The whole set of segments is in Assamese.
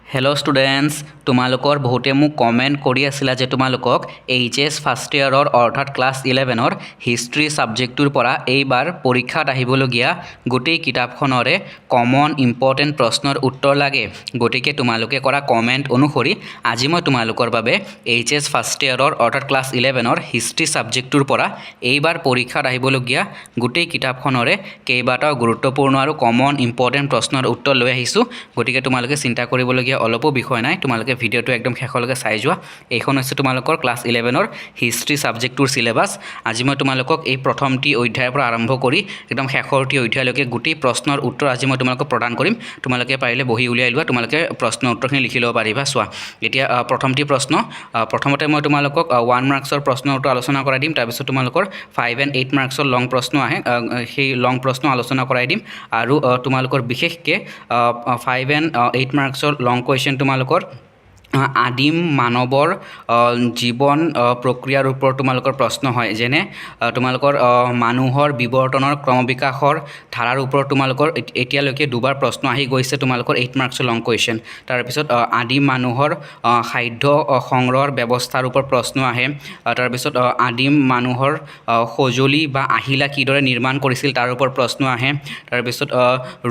হেল্ল' ষ্টুডেণ্টছ, তোমালোকৰ বহুতে মোক কমেণ্ট কৰি আছিলা যে তোমালোকক এইচ ফাৰ্ষ্ট ইয়েৰৰ অৰ্থাৎ ক্লাছ 11ৰ হিষ্ট্ৰী ছাবজেক্টটোৰ পৰা এইবাৰ পৰীক্ষাত আহিবলগীয়া গোটেই কিতাপখনৰে কমন ইম্পৰ্টেণ্ট প্ৰশ্নৰ উত্তৰ লাগে। গতিকে তোমালোকে কৰা কমেণ্ট অনুসৰি আজি মই তোমালোকৰ বাবে এইচ ফাৰ্ষ্ট ইয়েৰৰ অৰ্থাৎ ক্লাছ 11ৰ হিষ্ট্ৰী ছাবজেক্টটোৰ পৰা এইবাৰ পৰীক্ষাত আহিবলগীয়া গোটেই কিতাপখনৰে কেইবাটাও গুৰুত্বপূৰ্ণ আৰু কমন ইম্পৰ্টেণ্ট প্ৰশ্নৰ উত্তৰ লৈ আহিছোঁ। গতিকে তোমালোকে চিন্তা কৰিবলগীয়া অলপো বিষয় নাই, তোমালোকে ভিডিঅ'টো একদম শেষলৈকে চাই যোৱা। এইখন হৈছে তোমালোকৰ ক্লাছ 11ৰ হিষ্ট্ৰী ছাবজেক্টটোৰ চিলেবাছ। আজি মই তোমালোকক এই প্ৰথমটি অধ্যায়ৰ পৰা আৰম্ভ কৰি একদম শেষৰটি অধ্যায়লৈকে গোটেই প্ৰশ্নৰ উত্তৰ আজি মই তোমালোকক প্ৰদান কৰিম। তোমালোকে পাৰিলে বহি উলিয়াই লোৱা, তোমালোকে প্ৰশ্নৰ উত্তৰখিনি লিখি ল'ব পাৰিবা। চোৱা এতিয়া প্ৰথমটি প্ৰশ্ন, প্ৰথমতে মই তোমালোকক 1 মাৰ্কছৰ প্ৰশ্নৰ উত্তৰ আলোচনা কৰাই দিম। তাৰপিছত তোমালোকৰ 5 and 8 মাৰ্কছৰ লং প্ৰশ্ন আহে, সেই লং প্ৰশ্ন আলোচনা কৰাই দিম। আৰু তোমালোকৰ বিশেষকৈ 5 and 8 মাৰ্কছৰ লং কুৱেশ্যন তোমালোকৰ আদিম মানৱৰ জীৱন প্ৰক্ৰিয়াৰ ওপৰত তোমালোকৰ প্ৰশ্ন হয়, যেনে তোমালোকৰ মানুহৰ বিৱৰ্তনৰ ক্ৰমবিকাশৰ ধাৰাৰ ওপৰত তোমালোকৰ এতিয়ালৈকে দুবাৰ প্ৰশ্ন আহি গৈছে তোমালোকৰ 8 মাৰ্কছৰ লং কুৱেশ্যন। তাৰপিছত আদিম মানুহৰ খাদ্য সংগ্ৰহৰ ব্যৱস্থাৰ ওপৰত প্ৰশ্ন আহে। তাৰপিছত আদিম মানুহৰ সঁজুলি বা আহিলা কিদৰে নিৰ্মাণ কৰিছিল তাৰ ওপৰত প্ৰশ্ন আহে। তাৰপিছত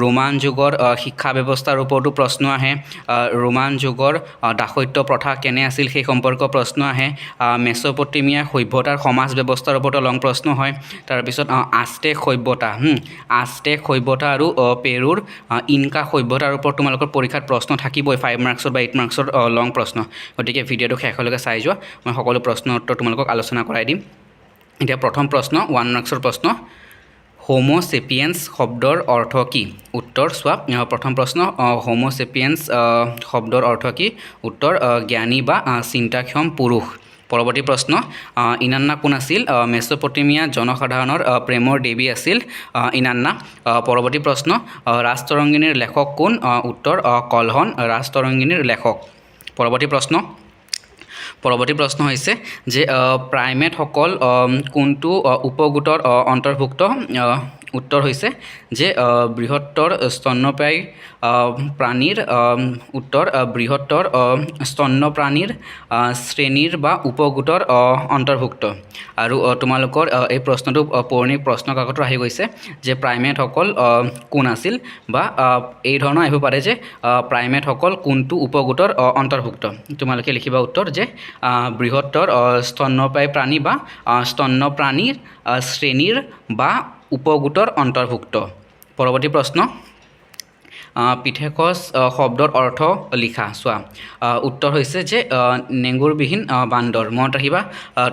ৰোমান যুগৰ শিক্ষা ব্যৱস্থাৰ ওপৰতো প্ৰশ্ন আহে। ৰোমান যুগৰ দাসত্য প্ৰথা কেনে আছিল সেই সম্পৰ্কীয় প্ৰশ্ন আহে। মেছ'পটেমিয়াৰ সভ্যতাৰ সমাজ ব্যৱস্থাৰ ওপৰতো লং প্ৰশ্ন হয়। তাৰপিছত আজটেক সভ্যতা আৰু পেৰুৰ ইনকা সভ্যতাৰ ওপৰত তোমালোকৰ পৰীক্ষাত প্ৰশ্ন থাকিবই, 5 মাৰ্কছৰ বা 8 মাৰ্কছৰ লং প্ৰশ্ন। গতিকে ভিডিঅ'টো শেষলৈকে চাই যোৱা, মই সকলো প্ৰশ্নৰ উত্তৰ তোমালোকক আলোচনা কৰাই দিম। এতিয়া প্ৰথম প্ৰশ্ন, 1 মাৰ্কছৰ প্ৰশ্ন, হোমো চেপিয়েন্স শব্দৰ অৰ্থ কি? উত্তৰ চোৱা, প্ৰথম প্ৰশ্ন, হোমো চেপিয়েন্স শব্দৰ অৰ্থ কি? উত্তৰ জ্ঞানী বা চিন্তাক্ষম পুৰুষ। পৰৱৰ্তী প্ৰশ্ন, ইনান্না কোন আছিল? মেছ'পটেমিয়া জনসাধাৰণৰ প্ৰেমৰ দেৱী আছিল ইনান্না। পৰৱৰ্তী প্ৰশ্ন, ৰাজতৰংগিনীৰ লেখক কোন? উত্তৰ কলহন ৰাজতৰংগিনীৰ লেখক। পৰৱৰ্তী প্ৰশ্ন হৈছে যে প্ৰাইমেটসকল কোনটো উপগোটৰ অন্তৰ্ভুক্ত? উত্তৰ হৈছে যে বৃহত্তৰ স্তন্যপায়ী প্ৰাণীৰ স্তন্যপ্ৰাণীৰ শ্ৰেণীৰ বা উপগোটৰ অন্তৰ্ভুক্ত। আৰু তোমালোকৰ এই প্ৰশ্নটো পৌৰাণিক প্ৰশ্ন কাকতো আহি গৈছে যে প্ৰাইমেটসকল কোন আছিল, বা এই ধৰণৰ আহিব পাৰে যে প্ৰাইমেটসকল কোনটো উপগোটৰ অন্তৰ্ভুক্ত। তোমালোকে লিখিবা উত্তৰ যে বৃহত্তৰ স্তন্যপায়ী প্ৰাণী বা স্তন্যপ্ৰাণীৰ শ্ৰেণীৰ বা উপগোটৰ অন্তৰ্ভুক্ত। পৰৱৰ্তী প্ৰশ্ন, পিথেকছ শব্দৰ অৰ্থ লিখা। চোৱা উত্তৰ হৈছে যে নেঙুৰবিহীন বান্দৰ। মনত ৰাখিবা,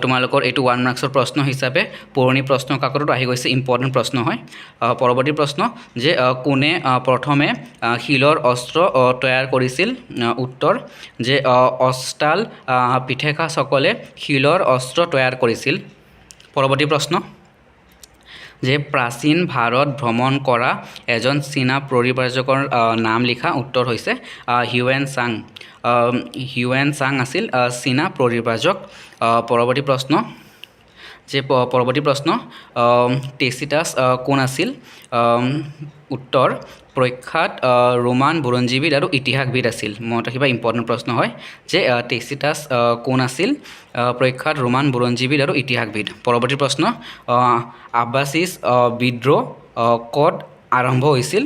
তোমালোকৰ এইটো 1 মাৰ্কছৰ প্ৰশ্ন হিচাপে পুৰণি প্ৰশ্ন কাকতত আহি গৈছে, ইম্পৰ্টেণ্ট প্ৰশ্ন হয়। পৰৱৰ্তী প্ৰশ্ন, যে কোনে প্ৰথমে শিলৰ অস্ত্ৰ তৈয়াৰ কৰিছিল? উত্তৰ যে অষ্টাল পিথেকাছসকলে শিলৰ অস্ত্ৰ তৈয়াৰ কৰিছিল। পৰৱৰ্তী প্ৰশ্ন, যে প্ৰাচীন ভাৰত ভ্ৰমণ কৰা এজন চীনা পৰিব্ৰাজকৰ নাম লিখা। উত্তৰ হৈছে হিউৱেন চাং আছিল চীনা পৰিব্ৰাজক। পৰৱৰ্তী প্ৰশ্ন, টেচিটাছ কোন আছিল? উত্তৰ প্ৰখ্যাত ৰোমান বুৰঞ্জীবিদ আৰু ইতিহাসবিদ আছিল। মনত ৰাখিবা, ইম্পৰ্টেণ্ট প্ৰশ্ন হয় যে টেচিটাছ কোন আছিল? প্ৰখ্যাত ৰোমান বুৰঞ্জীবিদ আৰু ইতিহাসবিদ। পৰৱৰ্তী প্ৰশ্ন, আব্বাছিছ বিদ্ৰোহ ক'ত আৰম্ভ হৈছিল?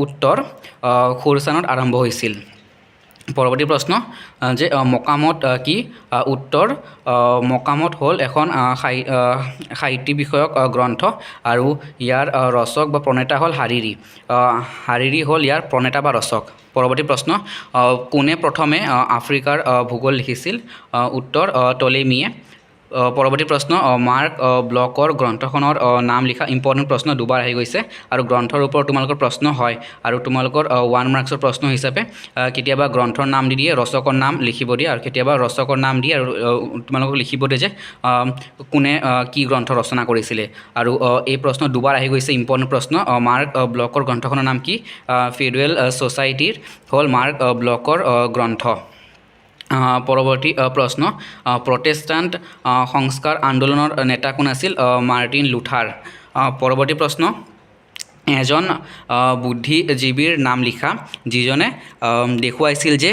উত্তৰ খোৰচানত আৰম্ভ হৈছিল। পৰৱৰ্তী প্ৰশ্ন, যে মকামত কি? উত্তৰ মকামত হ'ল এখন সাহিত্য বিষয়ক গ্ৰন্থ আৰু ইয়াৰ ৰচক বা প্ৰণেতা হ'ল হাৰিৰি হ'ল ইয়াৰ প্ৰণেতা বা ৰচক। পৰৱৰ্তী প্ৰশ্ন, কোনে প্ৰথমে আফ্ৰিকাৰ ভূগোল লিখিছিল? উত্তৰ টলেমিয়ে। পৰৱৰ্তী প্ৰশ্ন, মাৰ্ক ব্লকৰ গ্ৰন্থখনৰ নাম লিখা। ইম্পৰ্টেণ্ট প্ৰশ্ন, দুবাৰ আহি গৈছে আৰু গ্ৰন্থৰ ওপৰত তোমালোকৰ প্ৰশ্ন হয়। আৰু তোমালোকৰ 1 মাৰ্কছৰ প্ৰশ্ন হিচাপে কেতিয়াবা গ্ৰন্থৰ নাম দি দিয়ে, ৰচকৰ নাম লিখিব দিয়ে, আৰু কেতিয়াবা ৰচকৰ নাম দিয়ে আৰু তোমালোকক লিখিব দিয়ে যে কোনে কি গ্ৰন্থ ৰচনা কৰিছিলে। আৰু এই প্ৰশ্ন দুবাৰ আহি গৈছে, ইম্পৰ্টেণ্ট প্ৰশ্ন। মাৰ্ক ব্লকৰ গ্ৰন্থখনৰ নাম কি? ফেডাৰেল ছ'চাইটিৰ হ'ল মাৰ্ক ব্লকৰ গ্ৰন্থ। পৰৱৰ্তী প্ৰশ্ন, প্ৰটেষ্টাণ্ট সংস্কাৰ আন্দোলনৰ নেতা কোন আছিল? Martin Luther. পৰৱৰ্তী প্ৰশ্ন, এজন বুদ্ধিজীৱীৰ নাম লিখা যিজনে দেখুৱাইছিল যে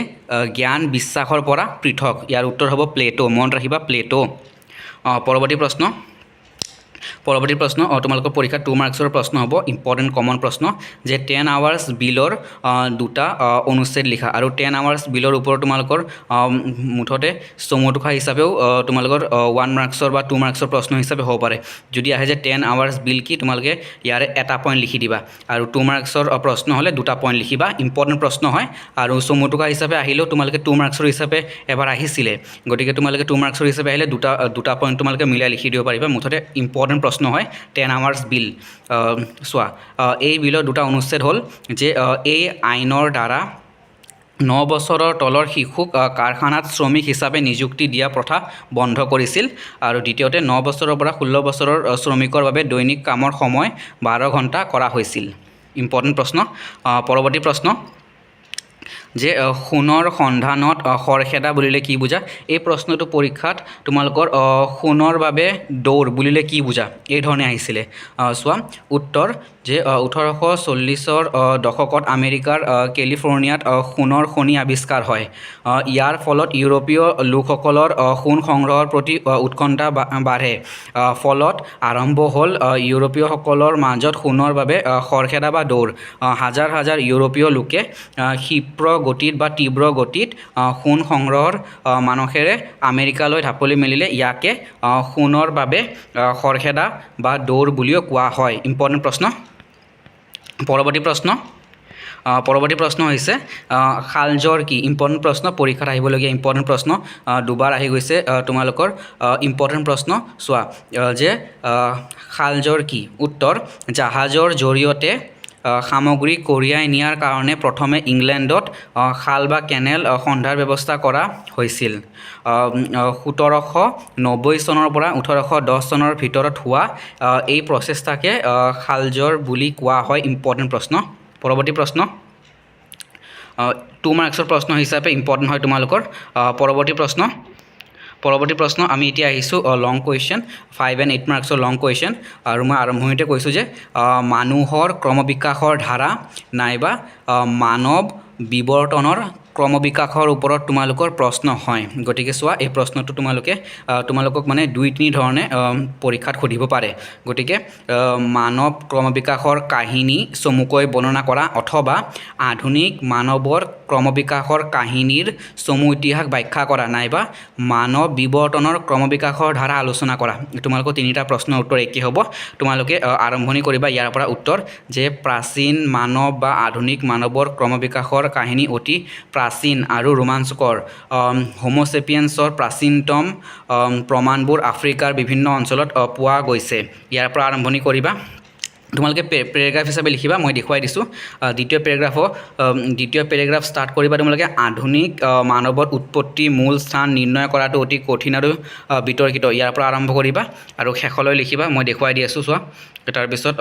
জ্ঞান বিশ্বাসৰ পৰা পৃথক। ইয়াৰ উত্তৰ হ'ব প্লেটো। মনত ৰাখিবা প্লেটো। পৰৱৰ্তী প্ৰশ্ন তোমালোকৰ পৰীক্ষাত 2 মাৰ্কছৰ প্ৰশ্ন হ'ব, ইম্পৰ্টেণ্ট কমন প্ৰশ্ন, যে 10 আৱাৰ্ছ বিলৰ দুটা অনুচ্ছেদ লিখা। আৰু 10 আৱাৰ্ছ বিলৰ ওপৰত তোমালোকৰ মুঠতে চমুটোকা হিচাপেও তোমালোকৰ 1 মাৰ্কছৰ বা 2 মাৰ্কছৰ প্ৰশ্ন হিচাপে হ'ব পাৰে। যদি আহে যে 10 আৱাৰ্ছ বিল কি, তোমালোকে ইয়াৰে এটা পইণ্ট লিখি দিবা। আৰু 2 মাৰ্কছৰ প্ৰশ্ন হ'লে 2টা পইণ্ট লিখিবা। ইম্পৰ্টেণ্ট প্ৰশ্ন হয় আৰু চমুটোকা হিচাপে আহিলেও তোমালোকে 2 মাৰ্কছৰ হিচাপে এবাৰ আহিছিলে, গতিকে তোমালোকে 2 মাৰ্কছৰ হিচাপে আহিলে দুটা পইণ্ট তোমালোকে মিলাই লিখি দিব পাৰিবা। মুঠতে ইম্পৰ্টেণ্ট প্ৰশ্ন হয় 10 আৱাৰ্ছ বিল। চোৱা, এই বিলৰ দুটা অনুচ্ছেদ হ'ল যে এই আইনৰ দ্বাৰা 9 বছৰৰ তলৰ শিশুক কাৰখানাত শ্ৰমিক হিচাপে নিযুক্তি দিয়া প্ৰথা বন্ধ কৰিছিল। আৰু দ্বিতীয়তে 9 বছৰৰ পৰা 16 বছৰৰ শ্ৰমিকৰ বাবে দৈনিক কামৰ সময় 12 ঘণ্টা কৰা হৈছিল। ইম্পৰ্টেণ্ট প্ৰশ্ন। পৰৱৰ্তী প্ৰশ্ন, যে সোণৰ সন্ধানত খৰখেদা বুলিলে কি বুজা? এই প্ৰশ্নটো পৰীক্ষাত তোমালোকৰ সোণৰ বাবে দৌৰ বুলিলে কি বুজা এই ধৰণে আহিছিলে। চোৱা, উত্তৰ যে 1840ৰ দশকত আমেৰিকাৰ কেলিফৰ্ণিয়াত সোণৰ খনি আৱিষ্কাৰ হয়। ইয়াৰ ফলত ইউৰোপীয় লোকসকলৰ সোণ সংগ্ৰহৰ প্ৰতি উৎকণ্ঠা বাঢ়ে। ফলত আৰম্ভ হ'ল ইউৰোপীয়সকলৰ মাজত সোণৰ বাবে খৰখেদা বা দৌৰ। হাজাৰ হাজাৰ ইউৰোপীয় লোকে ক্ষিপ্ৰ গতিত বা তীব্ৰ গতিত সোণ সংগ্ৰহৰ মানসেৰে আমেৰিকালৈ ঢাপলি মেলিলে। ইয়াকে সোণৰ বাবে খৰখেদা বা দৌৰ বুলিও কোৱা হয়। ইম্পৰ্টেণ্ট প্ৰশ্ন। পৰৱৰ্তী প্ৰশ্ন হৈছে শালজৰ কি? ইম্পৰ্টেণ্ট প্ৰশ্ন, পৰীক্ষাত আহিবলগীয়া ইম্পৰ্টেণ্ট প্ৰশ্ন, দুবাৰ আহি গৈছে তোমালোকৰ ইম্পৰ্টেণ্ট প্ৰশ্ন। চোৱা, যে শালজৰ কি? উত্তৰ, জাহাজৰ জৰিয়তে সামগ্ৰী কঢ়িয়াই নিয়াৰ কাৰণে প্ৰথমে ইংলেণ্ডত খাল বা কেনেল খন্দাৰ ব্যৱস্থা কৰা হৈছিল। 1790 চনৰ পৰা 1810 চনৰ ভিতৰত হোৱা এই প্ৰচেষ্টাকে শালজৰ বুলি কোৱা হয়। ইম্পৰ্টেণ্ট প্ৰশ্ন। পৰৱৰ্তী প্ৰশ্ন 2 মাৰ্কছৰ প্ৰশ্ন হিচাপে ইম্পৰ্টেণ্ট হয় তোমালোকৰ। পৰৱৰ্তী প্ৰশ্ন আমি এতিয়া আহিছোঁ লং কুৱেশ্যন, 5 and 8 মাৰ্কছৰ লং কুৱেশ্যন। আৰু মই আৰম্ভণিতে কৈছোঁ যে মানুহৰ ক্ৰমবিকাশৰ ধাৰা নাইবা মানৱ বিৱৰ্তনৰ ক্ৰমবিকাশৰ ওপৰত তোমালোকৰ প্ৰশ্ন হয়। গতিকে চোৱা, এই প্ৰশ্নটো তোমালোকক মানে 2-3 ধৰণে পৰীক্ষাত সুধিব পাৰে। গতিকে মানৱ ক্ৰমবিকাশৰ কাহিনী চমুকৈ বৰ্ণনা কৰা, অথবা আধুনিক মানৱৰ ক্ৰমবিকাশৰ কাহিনীৰ চমু ইতিহাস ব্যাখ্যা কৰা, নাইবা মানৱ বিৱৰ্তনৰ ক্ৰমবিকাশৰ ধাৰা আলোচনা কৰা। তোমালোকৰ 3টা প্ৰশ্নৰ উত্তৰ একেই হ'ব। তোমালোকে আৰম্ভণি কৰিবা ইয়াৰ পৰা উত্তৰ, যে প্ৰাচীন মানৱ বা আধুনিক মানৱৰ ক্ৰমবিকাশৰ কাহিনী অতি প্ৰাচীন আৰু ৰোমাঞ্চকৰ। হোমোচেপিয়েন্সৰ প্ৰাচীনতম প্ৰমাণবোৰ আফ্ৰিকাৰ বিভিন্ন অঞ্চলত পোৱা গৈছে। ইয়াৰ পৰা আৰম্ভণি কৰিবা। তোমালোকে পেৰেগ্ৰাফ হিচাপে লিখিবা, মই দেখুৱাই দিছোঁ। দ্বিতীয় পেৰেগ্ৰাফ ষ্টাৰ্ট কৰিবা তোমালোকে, আধুনিক মানৱৰ উৎপত্তি মূল স্থান নিৰ্ণয় কৰাটো অতি কঠিন আৰু বিতৰ্কিত। ইয়াৰ পৰা আৰম্ভ কৰিবা আৰু শেষলৈ লিখিবা, মই দেখুৱাই দি আছোঁ। চোৱা, তাৰপিছত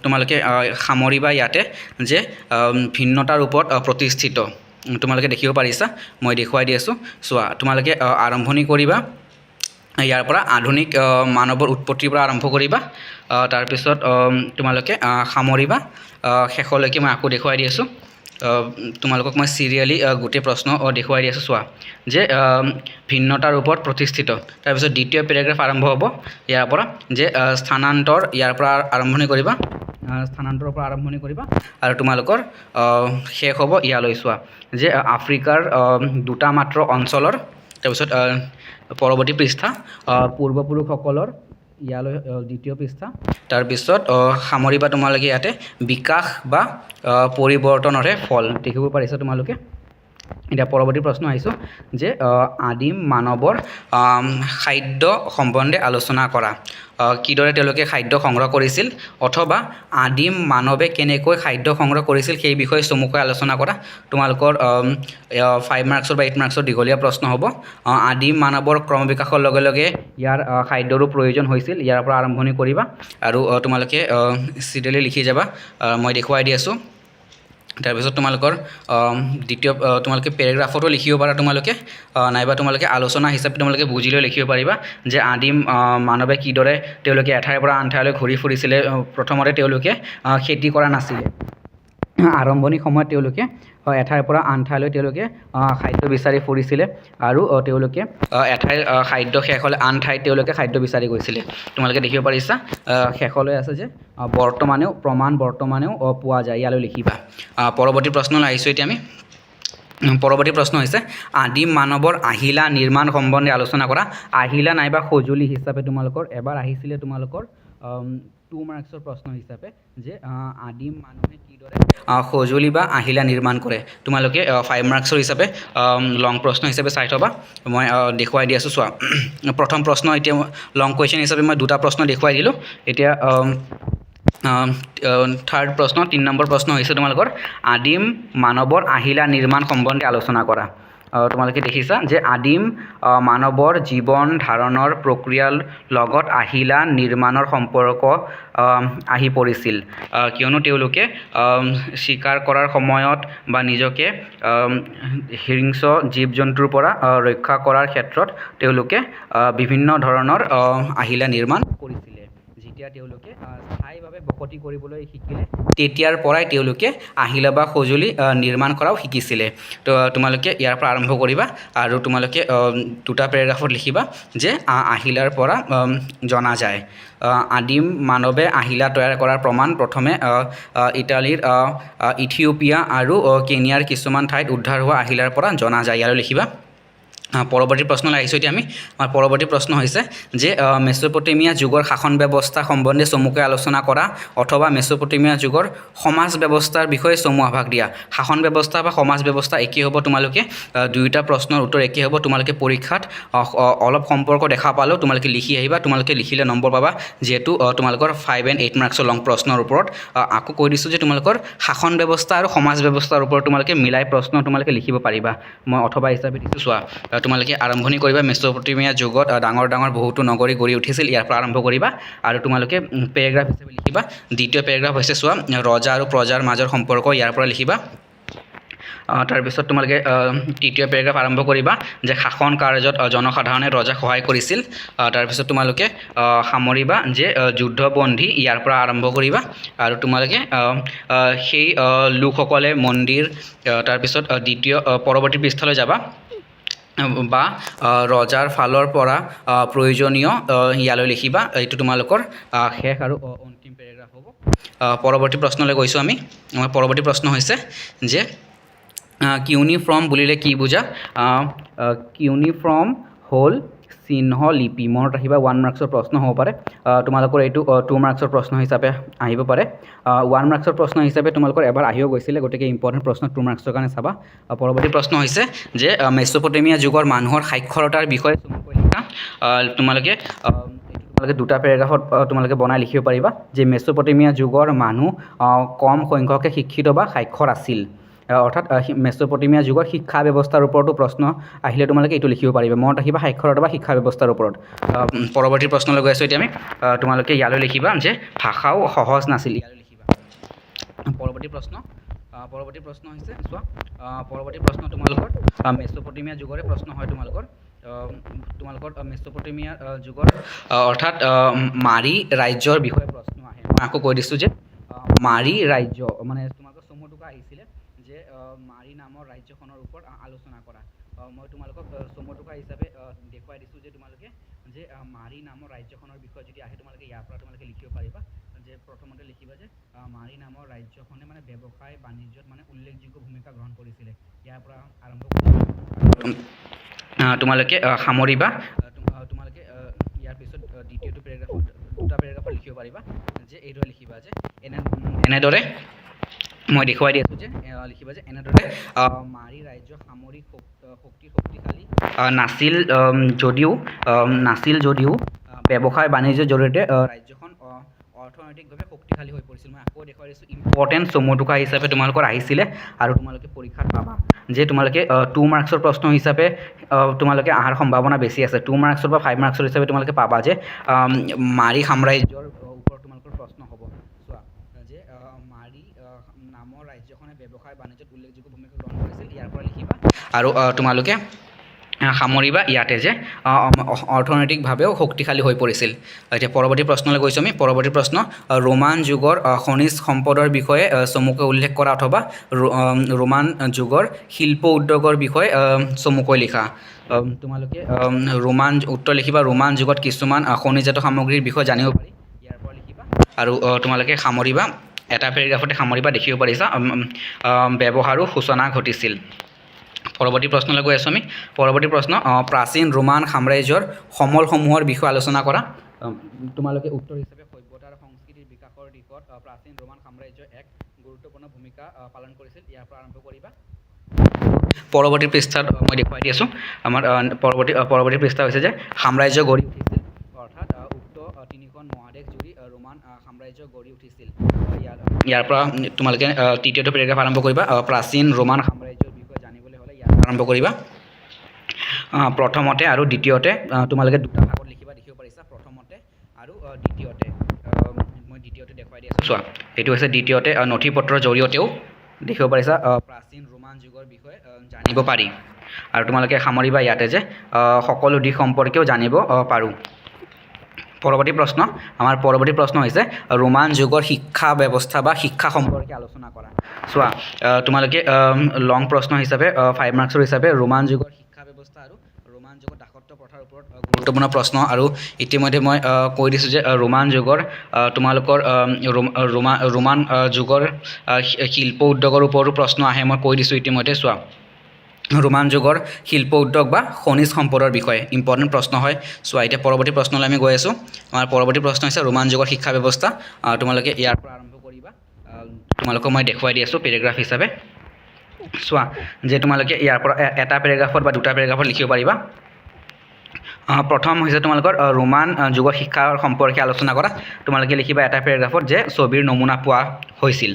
তোমালোকে সামৰিবা ইয়াতে, যে ভিন্নতাৰ ওপৰত প্ৰতিষ্ঠিত। তোমালোকে দেখিব পাৰিছা, মই দেখুৱাই দি আছোঁ। চোৱা, তোমালোকে আৰম্ভণি কৰিবা ইয়াৰ পৰা, আধুনিক মানৱৰ উৎপত্তিৰ পৰা আৰম্ভ কৰিবা। তাৰপিছত তোমালোকে সামৰিবা শেষলৈকে। মই আকৌ দেখুৱাই দি আছোঁ তোমালোকক, মই চিৰিয়েলি গোটেই প্ৰশ্ন দেখুৱাই দি আছোঁ। চোৱা, যে ভিন্নতাৰ ওপৰত প্ৰতিষ্ঠিত। তাৰপিছত দ্বিতীয় পেৰেগ্ৰাফ আৰম্ভ হ'ব ইয়াৰ পৰা, যে স্থানান্তৰ, ইয়াৰ পৰা আৰম্ভণি কৰিবা, স্থানান্তৰৰ পৰা আৰম্ভণি কৰিবা আৰু তোমালোকৰ শেষ হ'ব ইয়ালৈ। চোৱা, যে আফ্ৰিকাৰ দুটা মাত্ৰ অঞ্চলৰ, তাৰপিছত পৰৱৰ্তী পৃষ্ঠা পূৰ্বপুৰুষসকলৰ, ইয়ালৈ দ্বিতীয় পৃষ্ঠা। তাৰপিছত সামৰিবা তোমালোকে ইয়াতে, বিকাশ বা পৰিৱৰ্তনৰে ফল। দেখিব পাৰিছা তোমালোকে। এতিয়া পৰৱৰ্তী প্ৰশ্ন আহিছোঁ, যে আদিম মানৱৰ খাদ্য সম্বন্ধে আলোচনা কৰা। কিদৰে তেওঁলোকে খাদ্য সংগ্ৰহ কৰিছিল, অথবা আদিম মানৱে কেনেকৈ খাদ্য সংগ্ৰহ কৰিছিল সেই বিষয়ে চমুকৈ আলোচনা কৰা। তোমালোকৰ 5 মাৰ্কছৰ বা 8 মাৰ্কছৰ দীঘলীয়া প্ৰশ্ন হ'ব। আদিম মানৱৰ ক্ৰমবিকাশৰ লগে লগে ইয়াৰ খাদ্যৰো প্ৰয়োজন হৈছিল। ইয়াৰ পৰা আৰম্ভণি কৰিবা আৰু তোমালোকে চিৰিয়েলি লিখি যাবা। মই দেখুৱাই দি আছোঁ। তাৰপিছত তোমালোকৰ দ্বিতীয় তোমালোকে পেৰেগ্ৰাফতো লিখিব পাৰা তোমালোকে নাইবা তোমালোকে আলোচনা হিচাপে তোমালোকে বুজি লৈ লিখিব পাৰিবা যে আদিম মানৱে কিদৰে তেওঁলোকে এঠাইৰ পৰা আন ঠাইলৈ ঘূৰি ফুৰিছিলে প্ৰথমতে তেওঁলোকে খেতি কৰা নাছিলে আৰম্ভণি সময়ত তেওঁলোকে এঠাইৰ পৰা আন ঠাইলৈ তেওঁলোকে খাদ্য বিচাৰি ফুৰিছিলে আৰু তেওঁলোকে এঠাইৰ খাদ্য শেষ হ'লে আন ঠাইত তেওঁলোকে খাদ্য বিচাৰি গৈছিলে তোমালোকে দেখিব পাৰিছা শেষলৈ আছে যে বৰ্তমানেও পোৱা যায় ইয়ালৈ লিখিবা পৰৱৰ্তী প্ৰশ্নলৈ আহিছোঁ এতিয়া আমি পৰৱৰ্তী প্ৰশ্ন হৈছে আদিম মানৱৰ আহিলা নিৰ্মাণ সম্বন্ধে আলোচনা কৰা আহিলা নাইবা সঁজুলি হিচাপে তোমালোকৰ এবাৰ আহিছিলে তোমালোকৰ 2 মাৰ্কছৰ প্ৰশ্ন হিচাপে যে আদিম মানুহে কিদৰে সঁজুলি বা আহিলা নিৰ্মাণ কৰে তোমালোকে 5 মাৰ্কছৰ হিচাপে লং প্ৰশ্ন হিচাপে চাই থবা মই দেখুৱাই দি আছোঁ চোৱা প্ৰথম প্ৰশ্ন এতিয়া লং কুৱেশ্যন হিচাপে মই দুটা প্ৰশ্ন দেখুৱাই দিলোঁ এতিয়া থাৰ্ড প্ৰশ্ন 3 নম্বৰ প্ৰশ্ন হৈছে তোমালোকৰ আদিম মানৱৰ আহিলা নিৰ্মাণ সম্বন্ধে আলোচনা কৰা তোমালোকে দেখিছা যে আদিম মানৱৰ জীৱন ধাৰণৰ প্ৰক্ৰিয়াৰ লগত আহিলা নিৰ্মাণৰ সম্পৰ্ক আহি পৰিছিল কিয়নো তেওঁলোকে শিকাৰ কৰাৰ সময়ত বা নিজকে হিংস্ৰ জীৱ জন্তুৰ পৰা ৰক্ষা কৰাৰ ক্ষেত্ৰত তেওঁলোকে বিভিন্ন ধৰণৰ আহিলা নিৰ্মাণ কৰিছিলে যেতিয়া তেওঁলোকে স্থায়ীভাৱে বসতি কৰিবলৈ শিকিলে তেতিয়াৰ পৰাই তেওঁলোকে আহিলা বা সঁজুলি নিৰ্মাণ কৰাও শিকিছিলে তো তোমালোকে ইয়াৰ পৰা আৰম্ভ কৰিবা আৰু তোমালোকে দুটা পেৰেগ্ৰাফত লিখিবা যে আহিলাৰ পৰা জনা যায় আদিম মানৱে আহিলা তৈয়াৰ কৰাৰ প্ৰমাণ প্ৰথমে ইটালীৰ ইথিওপিয়া আৰু কেনিয়াৰ কিছুমান ঠাইত উদ্ধাৰ হোৱা আহিলাৰ পৰা জনা যায় ইয়ালৈ লিখিবা পৰৱৰ্তী প্ৰশ্নলৈ আহিছোঁ এতিয়া আমি পৰৱৰ্তী প্ৰশ্ন হৈছে যে মেচ'পটেমিয়া যুগৰ শাসন ব্যৱস্থা সম্বন্ধে চমুকৈ আলোচনা কৰা অথবা মেচ'পটেমিয়া যুগৰ সমাজ ব্যৱস্থাৰ বিষয়ে চমু আভাস দিয়া শাসন ব্যৱস্থা বা সমাজ ব্যৱস্থা একেই হ'ব তোমালোকে দুয়োটা প্ৰশ্নৰ উত্তৰ একেই হ'ব তোমালোকে পৰীক্ষাত অলপ সম্পৰ্ক দেখা পালেও তোমালোকে লিখি আহিবা তোমালোকে লিখিলে নম্বৰ পাবা যিহেতু তোমালোকৰ 5 and 8 মাৰ্কছৰ লং প্ৰশ্নৰ ওপৰত আকৌ কৈ দিছোঁ যে তোমালোকৰ শাসন ব্যৱস্থা আৰু সমাজ ব্যৱস্থাৰ ওপৰত তোমালোকে মিলাই প্ৰশ্ন তোমালোকে লিখিব পাৰিবা মই অথবা হিচাপে দিছোঁ চোৱা তোমালোকে আৰম্ভণি কৰিবা মেচ'পটেমিয়া যুগত ডাঙৰ ডাঙৰ বহুতো নগৰী গঢ়ি উঠিছিল ইয়াৰ পৰা আৰম্ভ কৰিবা আৰু তোমালোকে পেৰেগ্ৰাফ হিচাপে লিখিবা দ্বিতীয় পেৰেগ্ৰাফ হৈছে চোৱা ৰজা আৰু প্ৰজাৰ মাজৰ সম্পৰ্ক ইয়াৰ পৰা লিখিবা তাৰপিছত তোমালোকে তৃতীয় পেৰেগ্ৰাফ আৰম্ভ কৰিবা যে শাসন কাৰ্যত জনসাধাৰণে ৰজাক সহায় কৰিছিল তাৰপিছত তোমালোকে সামৰিবা যে যুদ্ধবন্দী ইয়াৰ পৰা আৰম্ভ কৰিবা আৰু তোমালোকে সেই লোকসকলে মন্দিৰ তাৰপিছত দ্বিতীয় পৰৱৰ্তী পৃষ্ঠালৈ যাবা বা ৰজাৰ ফালৰ পৰা প্ৰয়োজনীয় ইয়ালৈ লিখিবা এইটো তোমালোকৰ শেষ আৰু অন্তিম পেৰেগ্ৰাফ হ'ব পৰৱৰ্তী প্ৰশ্নলৈ গৈছোঁ আমি পৰৱৰ্তী প্ৰশ্ন হৈছে যে কিউনিফৰ্ম বুলিলে কি বুজা কিউনিফৰ্ম হ'ল চিহ্ন লিপি মনত ৰাখিবা 1 মাৰ্কছৰ প্ৰশ্ন হ'ব পাৰে তোমালোকৰ এইটো 2 মাৰ্কছৰ প্ৰশ্ন হিচাপে আহিব পাৰে 1 মাৰ্কছৰ প্ৰশ্ন হিচাপে তোমালোকৰ এবাৰ আহিও গৈছিলে গতিকে ইম্পৰ্টেণ্ট প্ৰশ্ন 2 মাৰ্কছৰ কাৰণে চাবা পৰৱৰ্তী প্ৰশ্ন হৈছে যে মেচ'পটেমিয়া যুগৰ মানুহৰ সাক্ষৰতাৰ বিষয়ে চমুকৈ লিখা তোমালোকে দুটা পেৰেগ্ৰাফত তোমালোকে বনাই লিখিব পাৰিবা যে মেচ'পটেমিয়া যুগৰ মানুহ কম সংখ্যকে শিক্ষিত বা সাক্ষৰ আছিল অৰ্থাৎ মেচ'পটেমিয়া যুগৰ শিক্ষা ব্যৱস্থাৰ ওপৰতো প্ৰশ্ন আহিলে তোমালোকে এইটো লিখিব পাৰিবা মনত ৰাখিবা সাক্ষৰতা বা শিক্ষা ব্যৱস্থাৰ ওপৰত পৰৱৰ্তী প্ৰশ্নলৈ গৈ আছোঁ এতিয়া আমি তোমালোকে ইয়ালৈ লিখিবা যে ভাষাও সহজ নাছিল ইয়ালৈ লিখিবা পৰৱৰ্তী প্ৰশ্ন হৈছে চোৱা পৰৱৰ্তী প্ৰশ্ন তোমালোকৰ মেচ'পটেমিয়া যুগৰে প্ৰশ্ন হয় তোমালোকৰ মেচ'পটেমিয়া যুগৰ অৰ্থাৎ মাৰি ৰাজ্যৰ বিষয়ে প্ৰশ্ন আহে মই আকৌ কৈ দিছোঁ যে মাৰি ৰাজ্য মানে তোমালোকৰ চমু টোকা আহিছিলে যে মাৰি নামৰ ৰাজ্যখনৰ ওপৰত আলোচনা কৰা মই তোমালোকক চমু টোকা হিচাপে দেখুৱাই দিছোঁ যে তোমালোকে যে মাৰি নামৰ ৰাজ্যখনৰ বিষয়ে যদি আহে তোমালোকে ইয়াৰ পৰা তোমালোকে লিখিব পাৰিবা যে প্ৰথমতে লিখিবা যে মাৰি নামৰ ৰাজ্যখনে মানে ব্যৱসায় বাণিজ্যত মানে উল্লেখযোগ্য ভূমিকা গ্ৰহণ কৰিছিলে ইয়াৰ পৰা আৰম্ভ তোমালোকে সামৰিবা তোমালোকে ইয়াৰ পিছত দ্বিতীয়টো পেৰেগ্ৰাফত দুটা পেৰেগ্ৰাফত লিখিব পাৰিবা যে এইদৰে লিখিবা যে এনেদৰে মই দেখুৱাই দি আছোঁ যে লিখিবা যে এনেদৰে মাৰি ৰাজ্য সামৰিক শক্তিশালী নাছিল যদিও ব্যৱসায় বাণিজ্যৰ জৰিয়তে ৰাজ্যখন অৰ্থনৈতিকভাৱে শক্তিশালী হৈ পৰিছিল মই আকৌ দেখুৱাই দিছোঁ ইম্পৰ্টেণ্ট চমু টোকা হিচাপে তোমালোকৰ আহিছিলে আৰু তোমালোকে পৰীক্ষাত পাবা যে তোমালোকে 2 মাৰ্কছৰ প্ৰশ্ন হিচাপে তোমালোকে অহাৰ সম্ভাৱনা বেছি আছে 2 মাৰ্কছৰ বা 5 মাৰ্কছৰ হিচাপে তোমালোকে পাবা যে মাৰি সাম্ৰাজ্যৰ ওপৰত তোমালোকৰ প্ৰশ্ন হ'ব চোৱা যে মাৰি নামৰ ৰাজ্যখনে ব্যৱসায় আৰু তোমালোকে সামৰিবা ইয়াতে যে অৰ্থনৈতিকভাৱেও শক্তিশালী হৈ পৰিছিল। এতিয়া পৰৱৰ্তী প্ৰশ্নলৈ গৈছোঁ আমি। পৰৱৰ্তী প্ৰশ্ন, ৰোমান যুগৰ খনিজ সম্পদৰ বিষয়ে চমুকৈ উল্লেখ কৰা অথবা ৰোমান যুগৰ শিল্প উদ্যোগৰ বিষয়ে চমুকৈ লিখা। তোমালোকে উত্তৰ লিখিবা ৰোমান যুগত কিছুমান খনিজাত সামগ্ৰীৰ বিষয়ে জানিব পাৰি, ইয়াৰ পৰা লিখিবা। আৰু তোমালোকে সামৰিবা, এটা পেৰেগ্ৰাফতে সামৰিবা, দেখিব পাৰিছা ব্যৱহাৰো সূচনা ঘটিছিল। পৰৱৰ্তী প্ৰশ্নলৈ গৈ আছোঁ আমি। পৰৱৰ্তী প্ৰশ্ন, প্ৰাচীন ৰোমান সাম্ৰাজ্যৰ সমলসমূহৰ বিষয়ে আলোচনা কৰা। তোমালোকে উত্তৰ হিচাপে সভ্যতা আৰু সংস্কৃতিৰ বিকাশৰ দিশত প্ৰাচীন ৰোমান সাম্ৰাজ্যই এক গুৰুত্বপূৰ্ণ ভূমিকা পালন কৰিছিল, ইয়াৰ পৰা আৰম্ভ কৰিবা। পৰৱৰ্তী পৃষ্ঠাত মই দেখুৱাই দি আছোঁ। আমাৰ পৰৱৰ্তী পৃষ্ঠা হৈছে যে সাম্ৰাজ্য গঢ়ি উঠিছিল, অৰ্থাৎ উক্ত তিনিখন মহাদেশ জুৰি ৰোমান সাম্ৰাজ্য গঢ়ি উঠিছিল। ইয়াৰ পৰা তোমালোকে তৃতীয়টো পেৰেগ্ৰাফ আৰম্ভ কৰিবা। প্ৰাচীন ৰোমান সাম্ৰাজ্যৰ বিষয়ে জানিবলৈ হ'লে ইয়াৰ পৰা আৰম্ভ কৰিবা। প্ৰথমতে আৰু দ্বিতীয়তে তোমালোকে দুটা ভাগত লিখিবা, দেখিব পাৰিছা প্ৰথমতে আৰু দ্বিতীয়তে। মই দ্বিতীয়তে দেখুৱাই দি আছোঁ, চোৱা এইটো হৈছে দ্বিতীয়তে। নথি পত্ৰৰ জৰিয়তেও দেখিব পাৰিছা প্ৰাচীন ৰোমান যুগৰ বিষয়ে জানিব পাৰি। আৰু তোমালোকে সামৰিবা ইয়াতে যে সকলো দিশ সম্পৰ্কেও জানিব পাৰোঁ। পৰৱৰ্তী প্ৰশ্ন, আমাৰ পৰৱৰ্তী প্ৰশ্ন হৈছে ৰোমান যুগৰ শিক্ষা ব্যৱস্থা বা শিক্ষা সম্পৰ্কে আলোচনা কৰা। চোৱা তোমালোকে লং প্ৰশ্ন হিচাপে 5 মাৰ্কছৰ হিচাপে ৰোমান যুগৰ শিক্ষা ব্যৱস্থা আৰু ৰোমান যুগৰ দাসত্ব প্ৰথাৰ ওপৰত গুৰুত্বপূৰ্ণ প্ৰশ্ন। আৰু ইতিমধ্যে মই কৈ দিছোঁ যে ৰোমান যুগৰ তোমালোকৰ ৰোমান যুগৰ শিল্প উদ্যোগৰ ওপৰতো প্ৰশ্ন আহে, মই কৈ দিছোঁ ইতিমধ্যে। চোৱা ৰোমান যুগৰ শিল্প উদ্যোগ বা খনিজ সম্পদৰ বিষয়ে ইম্পৰ্টেণ্ট প্ৰশ্ন হয়। চোৱা এতিয়া পৰৱৰ্তী প্ৰশ্নলৈ আমি গৈ আছোঁ। আমাৰ পৰৱৰ্তী প্ৰশ্ন হৈছে ৰোমান যুগৰ শিক্ষা ব্যৱস্থা। তোমালোকে ইয়াৰ পৰা আৰম্ভ কৰিবা। তোমালোকক মই দেখুৱাই দি আছোঁ পেৰেগ্ৰাফ হিচাপে। চোৱা যে তোমালোকে ইয়াৰ পৰা এটা পেৰেগ্ৰাফত বা দুটা পেৰেগ্ৰাফত লিখিব পাৰিবা। প্ৰথম হৈছে তোমালোকৰ ৰোমান যুগৰ শিক্ষাৰ সম্পৰ্কে আলোচনা কৰা। তোমালোকে লিখিবা এটা পেৰেগ্ৰাফত যে ছবিৰ নমুনা পোৱা হৈছিল।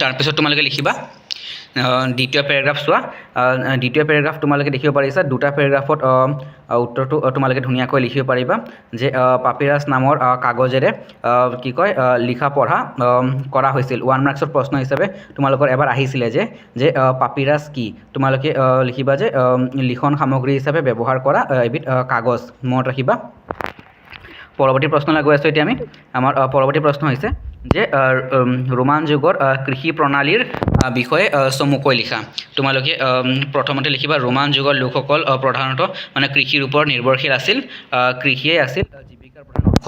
তাৰপিছত তোমালোকে লিখিবা দ্বিতীয় পেৰেগ্ৰাফ। চোৱা দ্বিতীয় পেৰেগ্ৰাফ তোমালোকে দেখিব পাৰিছা দুটা পেৰেগ্ৰাফত উত্তৰটো তোমালোকে ধুনীয়াকৈ লিখিব পাৰিবা যে পাপিৰাছ নামৰ কাগজেৰে কি কয় লিখা পঢ়া কৰা হৈছিল। 1 মাৰ্কছৰ প্ৰশ্ন হিচাপে তোমালোকৰ এবাৰ আহিছিলে যে পাপিৰাছ কি। তোমালোকে লিখিবা যে লিখন সামগ্ৰী হিচাপে ব্যৱহাৰ কৰা এবিধ কাগজ, মনত ৰাখিবা। পৰৱৰ্তী প্ৰশ্নলৈ গৈ আছোঁ এতিয়া আমি। আমাৰ পৰৱৰ্তী প্ৰশ্ন হৈছে যে ৰোমান যুগৰ কৃষি প্ৰণালীৰ বিষয়ে চমুকৈ লিখা। তোমালোকে প্ৰথমতে লিখিবা ৰোমান যুগৰ লোকসকল প্ৰধানতঃ মানে কৃষিৰ ওপৰত নিৰ্ভৰশীল আছিল, কৃষিয়েই আছিল জীৱিকাৰ প্ৰধান উৎস।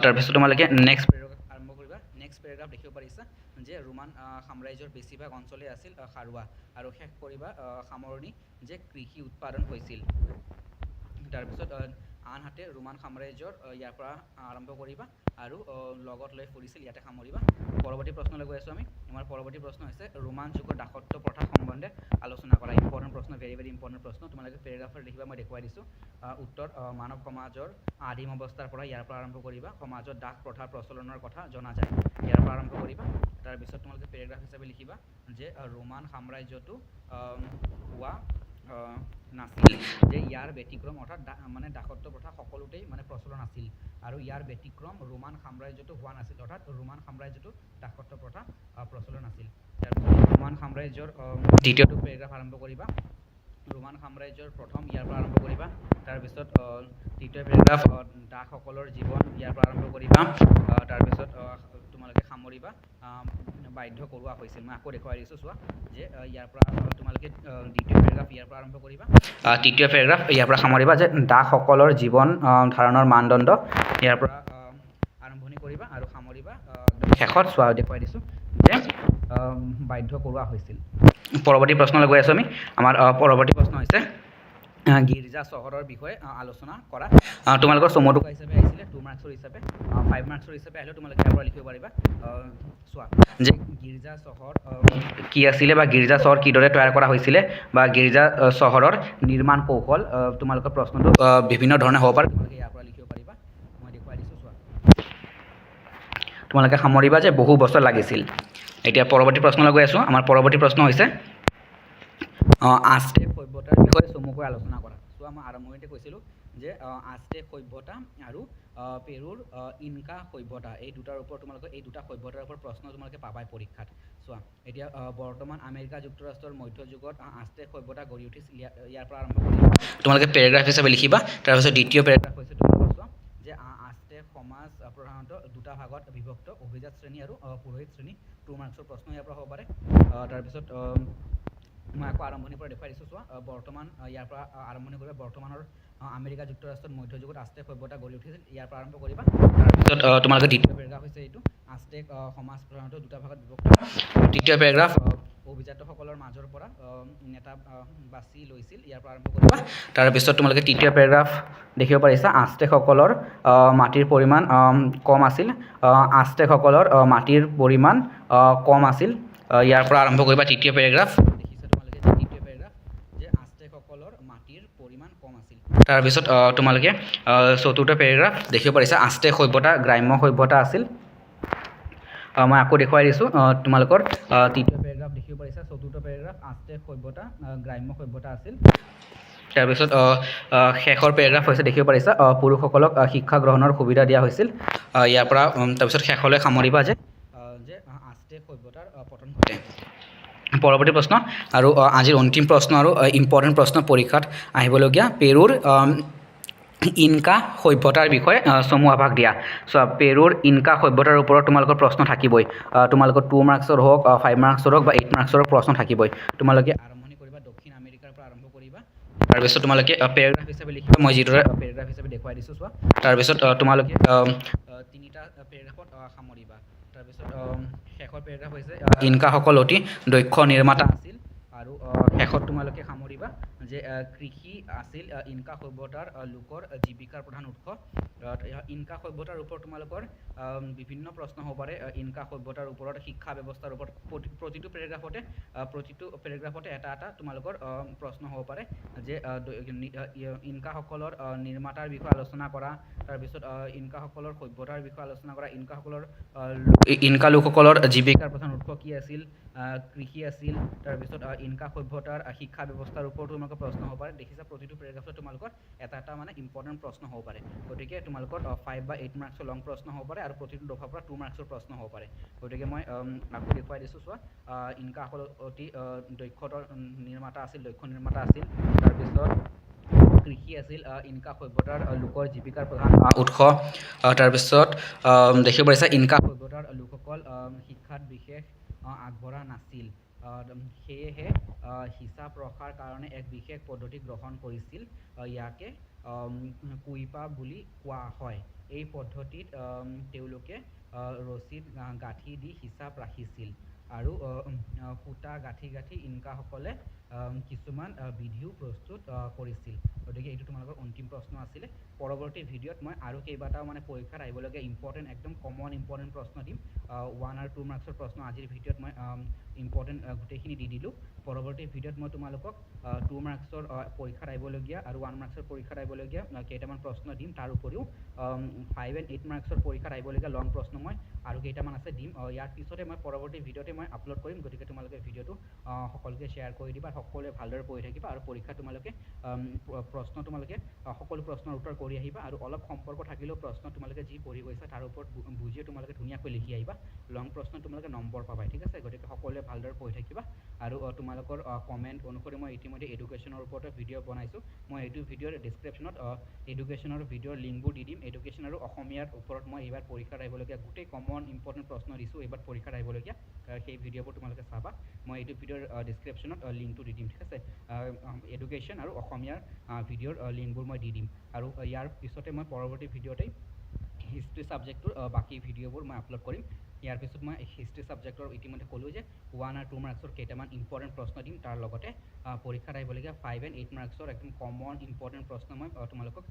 তাৰপিছত তোমালোকে নেক্সট পেৰেগ্ৰাফ আৰম্ভ কৰিবা। নেক্সট পেৰেগ্ৰাফ দেখিব পাৰিছা যে ৰোমান সাম্ৰাজ্যৰ বেছিভাগ অঞ্চলেই আছিল সাৰুৱা। আৰু শেষ কৰিবা সামৰণি যে কৃষি উৎপাদন হৈছিল। তাৰপিছত আনহাতে ৰোমান সাম্ৰাজ্যৰ ইয়াৰ পৰা আৰম্ভ কৰিবা আৰু লগত লৈ ফুৰিছিল, ইয়াতে সামৰিবা। পৰৱৰ্তী প্ৰশ্নলৈ গৈ আছোঁ আমি। আমাৰ পৰৱৰ্তী প্ৰশ্ন হৈছে ৰোমান যুগৰ দাসত্ব প্ৰথা সম্বন্ধে আলোচনা কৰা। ইম্পৰ্টেণ্ট প্ৰশ্ন, ভেৰি ইম্পৰ্টেণ্ট প্ৰশ্ন। তোমালোকে পেৰেগ্ৰাফত লিখিবা, মই দেখুৱাই দিছোঁ। উত্তৰ মানৱ সমাজৰ আদিম অৱস্থাৰ পৰা ইয়াৰ পৰা আৰম্ভ কৰিবা। সমাজত দাস প্ৰথাৰ প্ৰচলনৰ কথা জনা যায়, ইয়াৰ পৰা আৰম্ভ কৰিবা। তাৰপিছত তোমালোকে পেৰেগ্ৰাফ হিচাপে লিখিবা যে ৰোমান সাম্ৰাজ্যটো হোৱা নাছিল, যে ইয়াৰ ব্যতিক্ৰম অৰ্থাৎ মানে দাসত্ব প্ৰথা সকলোতেই মানে প্ৰচলন আছিল আৰু ইয়াৰ ব্যতিক্ৰম ৰোমান সাম্ৰাজ্যটো হোৱা নাছিল, অৰ্থাৎ ৰোমান সাম্ৰাজ্যটো দাসত্ব প্ৰথা প্ৰচলন আছিল। তাৰপিছত ৰোমান সাম্ৰাজ্যৰ দ্বিতীয়টো পেৰেগ্ৰাফ আৰম্ভ কৰিবা। ৰোমান সাম্ৰাজ্যৰ প্ৰথম ইয়াৰ পৰা আৰম্ভ কৰিবা। তাৰপিছত তৃতীয় পেৰেগ্ৰাফ দাসসকলৰ জীৱন, ইয়াৰ পৰা আৰম্ভ কৰিবা। তাৰপিছত তোমালোকে সামৰিবা বাধ্য কৰোৱা হৈছিল। মই আকৌ দেখুৱাই দিছোঁ, চোৱা যে ইয়াৰ পৰা তোমালোকে দ্বিতীয় পেৰেগ্ৰাফ ইয়াৰ পৰা আৰম্ভ কৰিবা। তৃতীয় পেৰেগ্ৰাফ ইয়াৰ পৰা সামৰিবা যে দাসসকলৰ জীৱন ধাৰণৰ মানদণ্ড, ইয়াৰ পৰা আৰম্ভণি কৰিবা আৰু সামৰিবা শেষত। চোৱা দেখুৱাই দিছোঁ যে বাধ্য কৰোৱা হৈছিল। পৰৱৰ্তী প্ৰশ্নলৈ গৈ আছোঁ আমি। আমাৰ পৰৱৰ্তী প্ৰশ্ন হৈছে গীৰ্জা চহৰৰ বিষয়ে আলোচনা কৰা। তোমালোকৰ চমুটোকা হিচাপে আহিছিলে 2 মাৰ্কছৰ হিচাপে। 5 মাৰ্কছৰ হিচাপে আহিলেও তোমালোকে ইয়াৰ পৰা লিখিব পাৰিবা। চোৱা যে গীৰ্জা চহৰ কি আছিলে বা গীৰ্জা চহৰ কিদৰে তৈয়াৰ কৰা হৈছিলে বা গীৰ্জা চহৰৰ নিৰ্মাণ কৌশল, তোমালোকৰ প্ৰশ্নটো বিভিন্ন ধৰণে হ'ব পাৰে, তোমালোকে ইয়াৰ পৰা লিখিব পাৰিবা। মই দেখুৱাই দিছোঁ, চোৱা তোমালোকে সামৰিবা যে বহু বছৰ লাগিছিল। এতিয়া পৰৱৰ্তী প্ৰশ্নলৈ গৈ আছোঁ। আমাৰ পৰৱৰ্তী প্ৰশ্ন হৈছে আজটেক সভ্যতাৰ বিষয়ে চমুকৈ আলোচনা কৰা। চোৱা মই আৰম্ভণিতে কৈছিলোঁ যে আজটেক সভ্যতা আৰু পেৰুৰ ইনকা সভ্যতা এই দুটাৰ ওপৰত তোমালোকে এই দুটা সভ্যতাৰ ওপৰত প্ৰশ্ন তোমালোকে পাবাই পৰীক্ষাত চোৱা এতিয়া বৰ্তমান আমেৰিকা যুক্তৰাষ্ট্ৰৰ মধ্যযুগত আজটেক সভ্যতা গঢ়ি উঠিছিল ইয়াৰ পৰা আৰম্ভ কৰি তোমালোকে পেৰেগ্ৰাফ হিচাপে লিখিবা তাৰপিছত দ্বিতীয় পেৰেগ্ৰাফ হৈছে তোমালোকৰ চোৱা যে আজটেক সমাজ প্ৰধানতঃ দুটা ভাগত বিভক্ত অভিজাত শ্ৰেণী আৰু পুৰোহিত শ্ৰেণী 2 মাৰ্কছৰ প্ৰশ্ন ইয়াৰ পৰা হ'ব পাৰে তাৰপিছত মই আকৌ আৰম্ভণিৰ পৰা দেখুৱাই দিছোঁ চোৱা বৰ্তমান ইয়াৰ পৰা আৰম্ভণি কৰিবা বৰ্তমানৰ আমেৰিকা যুক্তৰাষ্ট্ৰত মধ্যযুগত আজটেক সভ্যতা গঢ়ি উঠিছিল ইয়াৰ পৰা আৰম্ভ কৰিবা তাৰপিছত তোমালোকে দ্বিতীয় পেৰেগ্ৰাফ হৈছে এইটো আজটেক সমাজ প্ৰধানতঃ দুটা ভাগত বিভক্ত তৃতীয় পেৰেগ্ৰাফ অভিজাতসকলৰ মাজৰ পৰা নেতা বাছি লৈছিল ইয়াৰ পৰা আৰম্ভ কৰিবা তাৰপিছত তোমালোকে তৃতীয় পেৰেগ্ৰাফ দেখিব পাৰিছা আজটেকসকলৰ মাটিৰ পৰিমাণ কম আছিল আজটেকসকলৰ মাটিৰ পৰিমাণ কম আছিল ইয়াৰ পৰা আৰম্ভ কৰিবা তৃতীয় পেৰেগ্ৰাফ দেখিছা তোমালোকে তৃতীয় পেৰেগ্ৰাফ যে আজটেকসকলৰ মাটিৰ পৰিমাণ কম আছিল তাৰপিছত তোমালোকে চতুৰ্থ পেৰেগ্ৰাফ দেখিব পাৰিছা আজটেক সভ্যতা গ্ৰাম্য সভ্যতা আছিল মই আকৌ দেখুৱাই দিছোঁ তোমালোকৰ তৃতীয় পেৰেগ্ৰাফ দেখিব পাৰিছা চতুৰ্থ পেৰেগ্ৰাফ আজটেক সভ্যতা গ্ৰাম্য সভ্যতা আছিল তাৰপিছত শেষৰ পেৰেগ্ৰাফ হৈছে দেখিব পাৰিছা পুৰুষসকলক শিক্ষা গ্ৰহণৰ সুবিধা দিয়া হৈছিল ইয়াৰ পৰা তাৰপিছত শেষলৈ সামৰিবা যে আজটেক সভ্যতাৰ পতন ঘটে পৰৱৰ্তী প্ৰশ্ন আৰু আজিৰ অন্তিম প্ৰশ্ন আৰু ইম্পৰ্টেণ্ট প্ৰশ্ন পৰীক্ষাত আহিবলগীয়া পেৰুৰ ইনকা সভ্যতাৰ বিষয়ে চমু আভাস দিয়া চ' পেৰুৰ ইনকা সভ্যতাৰ ওপৰত তোমালোকৰ প্ৰশ্ন থাকিবই তোমালোকৰ 2 মাৰ্কছৰ হওক 5 মাৰ্কছৰ হওক বা 8 মাৰ্কছৰ প্ৰশ্ন থাকিবই তোমালোকে আৰম্ভণি কৰিবা দক্ষিণ আমেৰিকাৰ পৰা আৰম্ভ কৰিবা তাৰপিছত তোমালোকে পেৰেগ্ৰাফ হিচাপে লিখিবা মই যিদৰে পেৰেগ্ৰাফ হিচাপে দেখুৱাই দিছোঁ চোৱা তাৰপিছত তোমালোকে তিনিটা পেৰেগ্ৰাফত সামৰিবা তাৰপিছত শেষৰ পেৰেগ্ৰাফ হৈছে ইনকাসকল অতি দক্ষ নিৰ্মাতা আছিল আৰু শেষত তোমালোকে সামৰিবা যে কৃষি আছিল ইনকা সভ্যতাৰ লোকৰ জীৱিকাৰ প্ৰধান উৎস ইনকা সভ্যতাৰ ওপৰত তোমালোকৰ বিভিন্ন প্ৰশ্ন হ'ব পাৰে ইনকা সভ্যতাৰ ওপৰত শিক্ষা ব্যৱস্থাৰ ওপৰত প্ৰতিটো পেৰেগ্ৰাফতে এটা এটা তোমালোকৰ প্ৰশ্ন হ'ব পাৰে যে ইনকাসকলৰ নিৰ্মাতাৰ বিষয়ে আলোচনা কৰা তাৰপিছত ইনকাসকলৰ সভ্যতাৰ বিষয়ে আলোচনা কৰা ইনকা লোকসকলৰ জীৱিকাৰ প্ৰধান উৎস কি আছিল কৃষি আছিল তাৰপিছত ইনকা সভ্যতাৰ শিক্ষা ব্যৱস্থাৰ ওপৰতো তোমালোকৰ প্ৰশ্ন হ'ব পাৰে দেখিছা প্ৰতিটো পেৰেগ্ৰাফত তোমালোকৰ এটা এটা মানে ইম্পৰ্টেণ্ট প্ৰশ্ন হ'ব পাৰে গতিকে তোমালোকৰ 5 বা 8 মাৰ্কছৰ লং প্ৰশ্ন হ'ব পাৰে আৰু প্ৰতিটো দফাৰ পৰা 2 মাৰ্কছৰ প্ৰশ্ন হ'ব পাৰে গতিকে মই আকৌ দেখুৱাই দিছোঁ চোৱা ইনকাসকল অতি দক্ষ নিৰ্মাতা আছিল তাৰপিছত কৃষি আছিল ইনকা সভ্যতাৰ লোকৰ জীৱিকাৰ প্ৰধান উৎস তাৰপিছত দেখিব পাৰিছা ইনকা সভ্যতাৰ লোকসকল শিক্ষাত বিশেষ আগবঢ়া নাছিল সেয়েহে হিচাপ ৰখাৰ কাৰণে এক বিশেষ পদ্ধতি গ্ৰহণ কৰিছিল ইয়াকে কুইপা বুলি কোৱা হয় এই পদ্ধতিত তেওঁলোকে ৰছীত গাঁঠি দি হিচাপ ৰাখিছিল আৰু সূতা গাঁঠি ইনকাসকলে কিছুমান ভিডিঅ' প্ৰস্তুত কৰিছিল গতিকে এইটো তোমালোকৰ অন্তিম প্ৰশ্ন আছিলে পৰৱৰ্তী ভিডিঅ'ত মই আৰু কেইবাটাও মানে পৰীক্ষাত আহিবলগীয়া ইম্পৰ্টেণ্ট একদম কমন ইম্পৰ্টেণ্ট প্ৰশ্ন দিম 1 আৰু 2 মাৰ্কছৰ প্ৰশ্ন আজিৰ ভিডিঅ'ত মই ইম্পৰ্টেণ্ট গোটেইখিনি দি দিলোঁ পৰৱৰ্তী ভিডিঅ'ত মই তোমালোকক 2 মাৰ্কছৰ পৰীক্ষাত আহিবলগীয়া আৰু 1 মাৰ্কছৰ পৰীক্ষাত আহিবলগীয়া কেইটামান প্ৰশ্ন দিম তাৰ উপৰিও 5 and 8 মাৰ্কছৰ পৰীক্ষাত আহিবলগীয়া লং প্ৰশ্ন মই আৰু কেইটামান আছে দিম ইয়াৰ পিছতে মই পৰৱৰ্তী ভিডিঅ'তে মই আপলোড কৰিম গতিকে তোমালোকে ভিডিঅ'টো সকলোকে শ্বেয়াৰ কৰি দিবা সকলোৱে ভালদৰে পঢ়ি থাকিবা আৰু পৰীক্ষাত তোমালোকে প্ৰশ্ন তোমালোকে সকলো প্ৰশ্নৰ উত্তৰ কৰি আহিবা আৰু অলপ সম্পৰ্ক থাকিলেও প্ৰশ্ন তোমালোকে যি পঢ়ি গৈছা তাৰ ওপৰত বুজিয়ে তোমালোকে ধুনীয়াকৈ লিখি আহিবা লং প্ৰশ্ন তোমালোকে নম্বৰ পাবা ঠিক আছে গতিকে সকলোৱে ভালদৰে পঢ়ি থাকিবা আৰু তোমালোকৰ কমেণ্ট অনুসৰি মই ইতিমধ্যে এডুকেশ্যনৰ ওপৰত ভিডিঅ' বনাইছোঁ মই এইটো ভিডিঅ'ৰ ডিছক্ৰিপশ্যনত এডুকেশ্যনৰ ভিডিঅ'ৰ লিংকবোৰ দি দিম এডুকেশ্যন আৰু অসমীয়াৰ ওপৰত মই এইবাৰ পৰীক্ষাত আহিবলগীয়া গোটেই কমন ইম্পৰ্টেণ্ট প্ৰশ্ন দিছোঁ এইবাৰ পৰীক্ষাত আহিবলগীয়া সেই ভিডিঅ'বোৰ তোমালোকে চাবা মই এইটো ভিডিঅ'ৰ ডিছক্ৰিপশ্যনত লিংকটো দি দিম ঠিক আছে এডুকেশ্যন আৰু অসমীয়াৰ ভিডিঅ'ৰ লিংকবোৰ মই দি দিম আৰু ইয়াৰ পিছতে মই পৰৱৰ্তী ভিডিঅ'তেই হিষ্ট্ৰী ছাবজেক্টটোৰ বাকী ভিডিঅ'বোৰ মই আপলোড কৰিম ইয়াৰ পিছত মই হিষ্ট্ৰী ছাবজেক্টৰ ইতিমধ্যে ক'লোঁ যে 1 আৰু 2 মাৰ্কছৰ কেইটামান ইম্পৰ্টেণ্ট প্ৰশ্ন দিম তাৰ লগতে পৰীক্ষাত আহিবলগীয়া 5 and 8 মাৰ্কছৰ একদম কমন ইম্পৰ্টেণ্ট প্ৰশ্ন মই তোমালোকক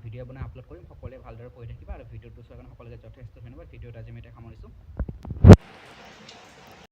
ভিডিঅ' বনাই আপলোড কৰিম সকলোৱে ভালদৰে পঢ়ি থাকিবা আৰু ভিডিঅ'টো চোৱাৰ কাৰণে সকলোকে যথেষ্ট ধন্যবাদ ভিডিঅ'টো আজি মই সামৰিছোঁ